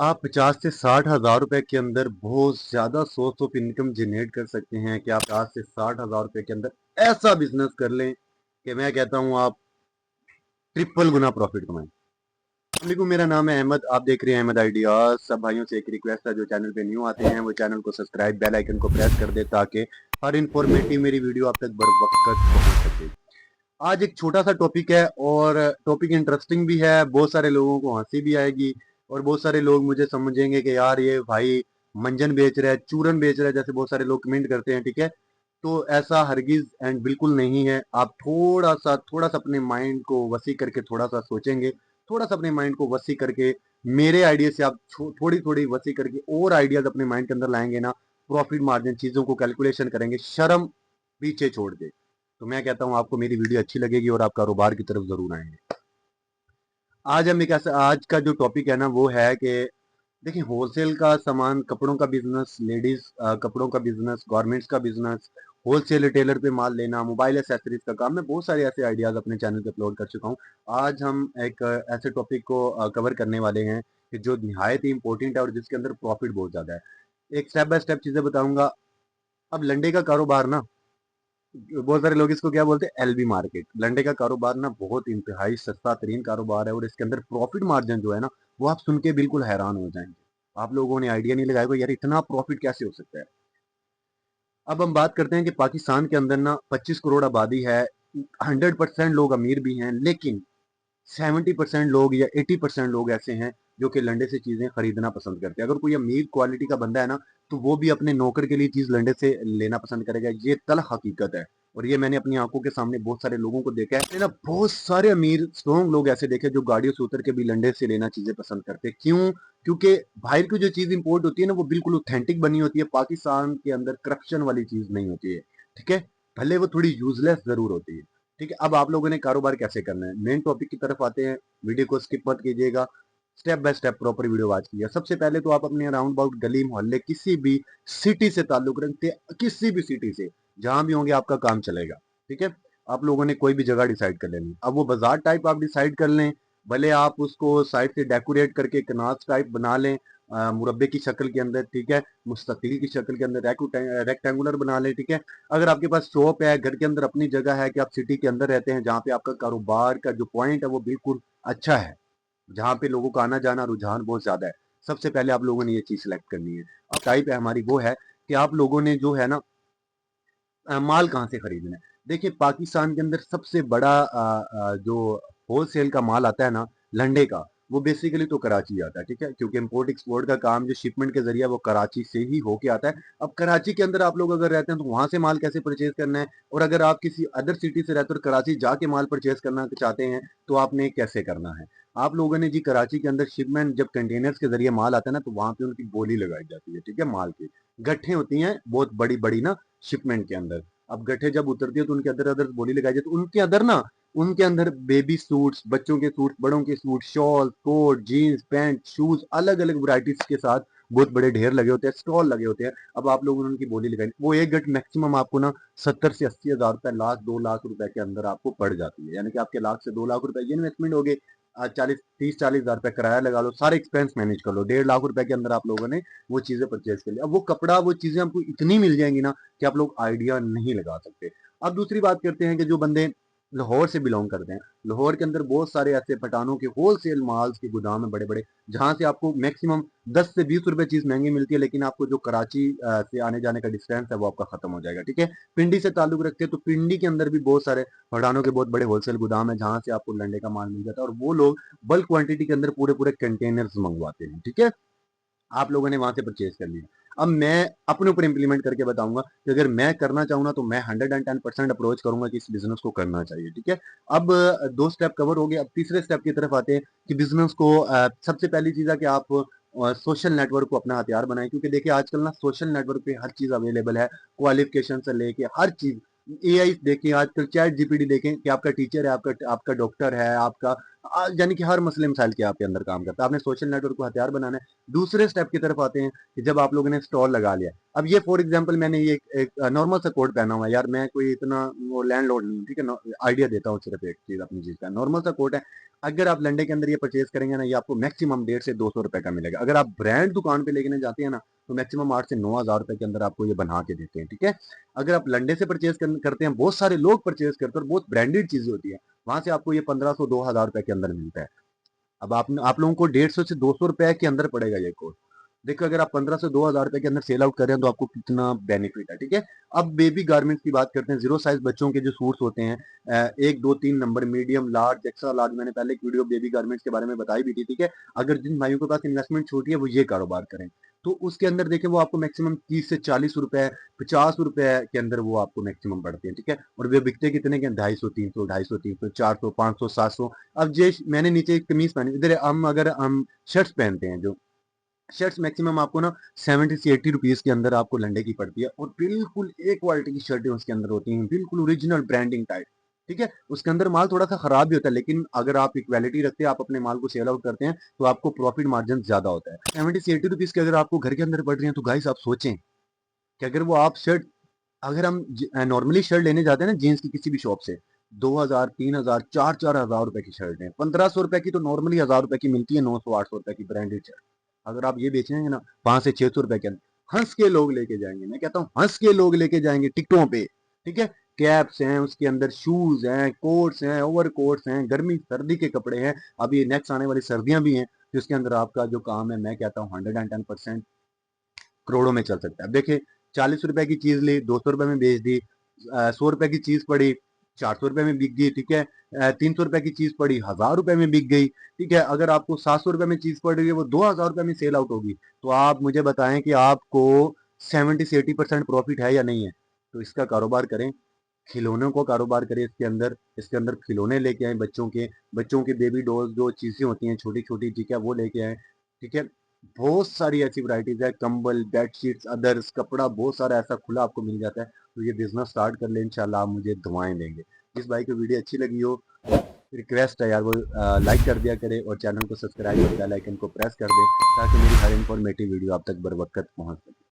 आप 50 से 60 हज़ार रुपए के अंदर बहुत ज़्यादा सोर्स ऑफ इनकम जनरेट कर सकते हैं कि आप 50 से 60 हज़ार रुपए के अंदर ऐसा बिजनेस कर लें कि मैं कहता हूं आप ट्रिपल गुना प्रॉफिट कमाएं। वालेकुम, मेरा नाम है अहमद, आप देख रहे हैं अहमद आइडियाज। सब भाइयों से एक रिक्वेस्ट है, जो चैनल पे न्यू आते हैं वो चैनल को सब्सक्राइब, बेल आइकन को प्रेस कर दे ताकि हर इंफॉर्मेटिव मेरी वीडियो आप तक बर वक्त पहुंच सके। आज एक छोटा सा टॉपिक है और टॉपिक इंटरेस्टिंग भी है, बहुत सारे लोगों को हंसी भी आएगी और बहुत सारे लोग मुझे समझेंगे कि यार ये भाई मंजन बेच रहा है, चूरन बेच रहा है, जैसे बहुत सारे लोग कमेंट करते हैं। ठीक है, तो ऐसा हरगिज एंड बिल्कुल नहीं है। आप थोड़ा सा अपने माइंड को वसी करके थोड़ा सा सोचेंगे, थोड़ा सा अपने माइंड को वसी करके मेरे आइडिया से आप थोड़ी थोड़ी वसी करके और आइडियाज अपने माइंड के अंदर लाएंगे ना, प्रॉफिट मार्जिन चीजों को कैलकुलेशन करेंगे, शर्म पीछे छोड़ दे, तो मैं कहता हूं आपको मेरी वीडियो अच्छी लगेगी और आप कारोबार की तरफ जरूर आएंगे। आज हम एक ऐसा आज का जो टॉपिक है ना वो है कि देखिए, होलसेल का सामान, कपड़ों का बिजनेस, लेडीज कपड़ों का बिजनेस, गारमेंट्स का बिजनेस, होलसेल रिटेलर पे माल लेना, मोबाइल एसेसरीज का काम, मैं बहुत सारे ऐसे आइडियाज अपने चैनल पे अपलोड कर चुका हूँ। आज हम एक ऐसे टॉपिक को कवर करने वाले हैं कि जो निहायत ही इंपॉर्टेंट है और जिसके अंदर प्रॉफिट बहुत ज्यादा है। एक स्टेप बाय स्टेप चीजें बताऊंगा। अब लंडे का कारोबार ना, बहुत सारे लोग इसको क्या बोलते हैं, एलबी मार्केट। लंडे का कारोबार ना बहुत इंतहाई सस्ता तरीन कारोबार है और इसके अंदर प्रॉफिट मार्जिन जो है ना वो आप सुन के बिल्कुल हैरान हो जाएंगे। आप लोगों ने आइडिया नहीं लगाया यार इतना प्रॉफिट कैसे हो सकता है। अब हम बात करते हैं कि पाकिस्तान के अंदर ना 25 करोड़ आबादी है, 100% लोग अमीर भी हैं, लेकिन 70% लोग या 80% लोग ऐसे हैं जो कि लंडे से चीजें खरीदना पसंद करते हैं। अगर कोई अमीर क्वालिटी का बंदा है ना तो वो भी अपने नौकर के लिए चीज लंडे से लेना पसंद करेगा, ये तल्ख हकीकत है। और ये मैंने अपनी आंखों के सामने बहुत सारे लोगों को देखा है। मैंने ना बहुत सारे अमीर स्ट्रॉन्ग लोग ऐसे देखे जो गाड़ियों से उतर के भी लंडे से लेना चीजें पसंद करते हैं। क्यों? क्योंकि बाहर की जो चीज इंपोर्ट होती है ना वो बिल्कुल ऑथेंटिक बनी होती है, पाकिस्तान के अंदर करप्शन वाली चीज नहीं होती है। ठीक है, भले वो थोड़ी यूजलेस जरूर होती है। ठीक है, अब आप लोगों ने कारोबार कैसे करना है, मेन टॉपिक की तरफ आते हैं। वीडियो को स्किप मत कीजिएगा, step by step proper video watch कीजिए। सबसे पहले तो आप अपने अराउंड अबाउट गली मोहल्ले किसी भी सिटी से ताल्लुक रखते हैं, किसी भी सिटी से जहां भी होंगे आपका काम चलेगा। ठीक है, आप लोगों ने कोई भी जगह डिसाइड कर लेनी। अब वो बाजार टाइप आप डिसाइड कर लें, भले आप उसको साइड से डेकोरेट करके कनास टाइप बना लें, मुरब्बे की शक्ल के अंदर। ठीक है, मुस्ततील की शक्ल के अंदर रेक्टेंगुलर बना लें। ठीक है, अगर आपके पास शॉप है, घर के अंदर अपनी जगह है कि आप सिटी के अंदर रहते हैं जहाँ पे आपका कारोबार का जो पॉइंट है वो बिल्कुल अच्छा है, जहाँ पे लोगों का आना जाना रुझान बहुत ज्यादा है, सबसे पहले आप लोगों ने ये चीज सेलेक्ट करनी है। अब टाइप है हमारी वो है कि आप लोगों ने जो है ना माल कहाँ से खरीदना है। देखिए, पाकिस्तान के अंदर सबसे बड़ा जो होलसेल का माल आता है ना लंडे का, वो बेसिकली तो कराची आता है। ठीक है, क्योंकि इम्पोर्ट एक्सपोर्ट का काम जो शिपमेंट के जरिए वो कराची से ही होके आता है। अब कराची के अंदर आप लोग अगर रहते हैं तो वहां से माल कैसे परचेज करना है, और अगर आप किसी अदर सिटी से रहते हो और कराची जाके माल परचेज करना चाहते हैं तो आपने कैसे करना है। आप लोगों ने जी कराची के अंदर शिपमेंट जब कंटेनर्स के जरिए माल आता है ना तो वहां पे उनकी बोली लगाई जाती है। ठीक है, माल की गट्ठे होती हैं बहुत बड़ी बड़ी ना शिपमेंट के अंदर। अब गठे जब उतरती है तो उनके अंदर अदर बोली लगाई जाती है, तो उनके अंदर बेबी सूट्स, बच्चों के सूट्स, बड़ों के suit, shawl, coat, jeans, pant, shoes, अलग अलग वैरायटीज के साथ बहुत बड़े ढेर लगे होते हैं, स्टॉल लगे होते हैं। अब आप लोगों ने उनकी बोली लगाई, वो एक गट मैक्सिमम आपको ना 70 से 80 हज़ार रुपए, लाख 2 लाख रुपए के अंदर आपको पड़ जाती है। यानी कि आपके लाख से 2 लाख रुपए ये इन्वेस्टमेंट हो गए, 40 30 40 हज़ार रुपए किराया लगा लो, सारे एक्सपेंस मैनेज कर लो, 1.5 लाख रुपए के अंदर आप लोगों ने वो चीजें परचेज कर ली। अब वो कपड़ा, वो चीजें आपको इतनी मिल जाएंगी ना कि आप लोग आइडिया नहीं लगा सकते। अब दूसरी बात करते हैं कि जो बंदे लाहौर से बिलोंग करते हैं, लाहौर के अंदर बहुत सारे ऐसे पठानों के होलसेल माल्स के गोदाम है बड़े बड़े, जहां से आपको मैक्सिमम 10 से 20 रुपए चीज महंगी मिलती है, लेकिन आपको जो कराची से आने जाने का डिस्टेंस है वो आपका खत्म हो जाएगा। ठीक है, पिंडी से ताल्लुक रखते हैं तो पिंडी के अंदर भी बहुत सारे पठानों के बहुत बड़े होलसेल गोदाम है जहां से आपको लंडे का माल मिल जाता है, और वो लोग बल्क क्वांटिटी के अंदर पूरे पूरे कंटेनर्स मंगवाते हैं। ठीक है, आप लोगों ने वहां से परचेज कर लिया। अब मैं अपने ऊपर इंप्लीमेंट करके बताऊंगा कि अगर मैं करना चाहूँ ना तो मैं 110% अप्रोच करूंगा कि इस बिजनेस को करना चाहिए। ठीक है, अब दो स्टेप कवर हो गए, अब तीसरे स्टेप की तरफ आते हैं कि बिजनेस को सबसे पहली चीज है कि आप सोशल नेटवर्क को अपना हथियार बनाएं, क्योंकि देखिए आजकल ना सोशल नेटवर्क पे हर चीज अवेलेबल है, क्वालिफिकेशन से लेके हर चीज। एआई देखें, आजकल चैट जीपीटी देखें कि आपका टीचर है, आपका आपका डॉक्टर है, आपका यानी कि हर मसले मसाइल के आपके अंदर काम करता है। आपने सोशल नेटवर्क को हथियार बनाना है। दूसरे स्टेप की तरफ आते हैं कि जब आप लोगों ने स्टॉल लगा लिया, अब ये फॉर एग्जांपल मैंने ये एक नॉर्मल सा कोट पहना हुआ है, यार मैं कोई इतना वो लैंडलॉर्ड नहीं हूँ, ठीक है, आइडिया देता हूँ सिर्फ एक चीज अपनी चीज का, नॉर्मल सा कोट है। अगर आप लंडे के अंदर ये परचेज करेंगे ना, ये आपको मैक्सिमम 150 से 200 रुपए का मिलेगा। अगर आप ब्रांड दुकान पे लेके जाते हैं ना, तो मैक्सिमम 8 से 9 हज़ार रुपए के अंदर आपको ये बना के देते हैं, ठीक है। अगर आप लंडे से परचेज करते हैं, बहुत सारे लोग परचेज करते हैं और बहुत ब्रांडेड चीजें होती है, वहां से आपको ये 1500 2 हज़ार रुपए के अंदर मिलता है। अब आप लोगों को 150 से 200 रुपए के अंदर पड़ेगा ये कोर्स। देखो अगर आप 15 से 2 हज़ार रुपए के अंदर सेल आउट कर रहे हैं तो आपको कितना बेनिफिट है, ठीक है। अब बेबी गारमेंट्स की बात करते हैं। जीरो साइज बच्चों के जो सूट्स होते हैं, 1 2 3 number, medium, large, extra large, मैंने पहले एक वीडियो बेबी गारमेंट्स के बारे में बताई भी थी, ठीक है। अगर जिन भाइयों के पास इन्वेस्टमेंट छोटी है वो ये कारोबार करें, तो उसके अंदर देखें वो आपको मैक्सिमम 30 से 40 रुपए, 50 रुपए के अंदर वो आपको मैक्सिमम पड़ते हैं, ठीक है। और वे बिकते कितने के, 250 300 250 300 400 500 700। अब जे मैंने नीचे एक कमीज पहनी, इधर हम अगर हम शर्ट्स पहनते हैं, जो शर्ट्स मैक्सिमम आपको ना 70 से 80 रुपीज के अंदर आपको लंडे की पड़ती है, और बिल्कुल एक क्वालिटी की शर्टें उसके अंदर होती हैं, बिल्कुल ओरिजिनल ब्रांडिंग टाइप, ठीक है। उसके अंदर माल थोड़ा सा खराब भी होता है, लेकिन अगर आप इक्वालिटी रखते हैं, आप अपने माल को सेल आउट करते हैं, तो आपको प्रॉफिट मार्जिन ज्यादा होता है। 70 से 80 रुपीज के अगर आपको घर के अंदर पड़ रही है, तो गाइस आप सोचें कि अगर वो आप शर्ट, अगर हम नॉर्मली शर्ट लेने जाते हैं ना जीन्स की किसी भी शॉप से, 2 हज़ार 3 हज़ार 4 4 हज़ार रुपए की शर्ट है, 1500 रुपए की तो नॉर्मली 1000 रुपए की मिलती है, 900 800 रुपए की ब्रांडेड शर्ट। अगर आप ये बेचेंगे ना 5 से 600 रुपए के अंदर, हंस के लोग लेके जाएंगे, मैं कहता हूँ हंस के लोग लेके जाएंगे टिकटों पे, ठीक है। कैप्स हैं, उसके अंदर शूज हैं, कोट्स हैं, ओवर कोट्स हैं, गर्मी सर्दी के कपड़े हैं। अभी नेक्स्ट आने वाली सर्दियां भी हैं, जिसके अंदर आपका जो काम है, मैं कहता हूँ 110% करोड़ों में चल सकता है। अब देखिए 40 रुपए की चीज ली, 200 रुपए में बेच दी, 100 रुपए की चीज पड़ी, 400 रुपए में बिक गई, ठीक है। 300 रुपए की चीज पड़ी, 1000 रुपए में बिक गई, ठीक है। अगर आपको 700 रुपए में चीज पड़ रही है, वो 2000 रुपए में सेल आउट होगी, तो आप मुझे बताएं कि आपको 70 से 80% प्रॉफिट है या नहीं है। तो इसका कारोबार करें, खिलौनों को कारोबार करें, इसके अंदर खिलौने लेके आए, बच्चों के बेबी डॉल्स जो चीजें होती हैं छोटी छोटी, ठीक है, वो लेके आए, ठीक है। बहुत सारी ऐसी वैरायटीज है, कंबल, बेडशीट्स, अदर्स, कपड़ा बहुत सारा ऐसा खुला आपको मिल जाता है। तो ये बिजनेस स्टार्ट कर ले, इंशाल्लाह आप मुझे दुआएं देंगे। जिस भाई को वीडियो अच्छी लगी हो, रिक्वेस्ट है यार, वो लाइक कर दिया करे और चैनल को सब्सक्राइब और बेल आइकन को प्रेस कर दे, ताकि मेरी हर इन्फॉर्मेटिव वीडियो आप तक बर वक्त पहुंच सके।